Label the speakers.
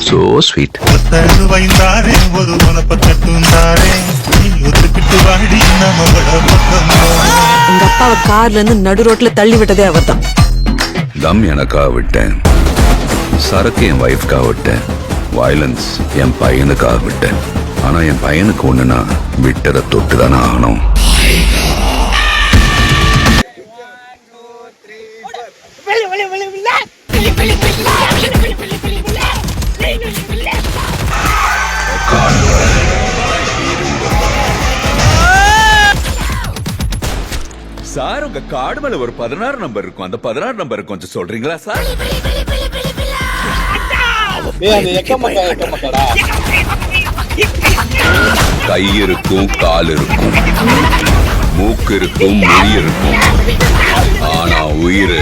Speaker 1: So sweet.
Speaker 2: ஒரு மனப்பட்டுந்தாரே நீ ஒத்துக்கிட்டு வாடி நம்மளோட பக்கம்.
Speaker 3: எங்க அப்பாவை கார்ல இருந்து நடு ரோட்ல தள்ளி விட்டதே அவர்தான்.
Speaker 1: தம் எனக்காக விட்டேன், சரக்கு என் ஒய்ஃப்காக விட்டேன், வயலன்ஸ் என் பையனுக்காக விட்டேன். ஆனா என் பையனுக்கு ஒண்ணுனா விட்டதை தொட்டுதானே ஆகணும். சார் உங்க கார்டு மேல ஒரு 16 நம்பர் இருக்கும், அந்த 16 நம்பர் கொஞ்சம் சொல்றீங்களா சார்? கை இருக்கும், கால் இருக்கும், மூக்கு இருக்கும், மொழி இருக்கும், ஆனா உயிர்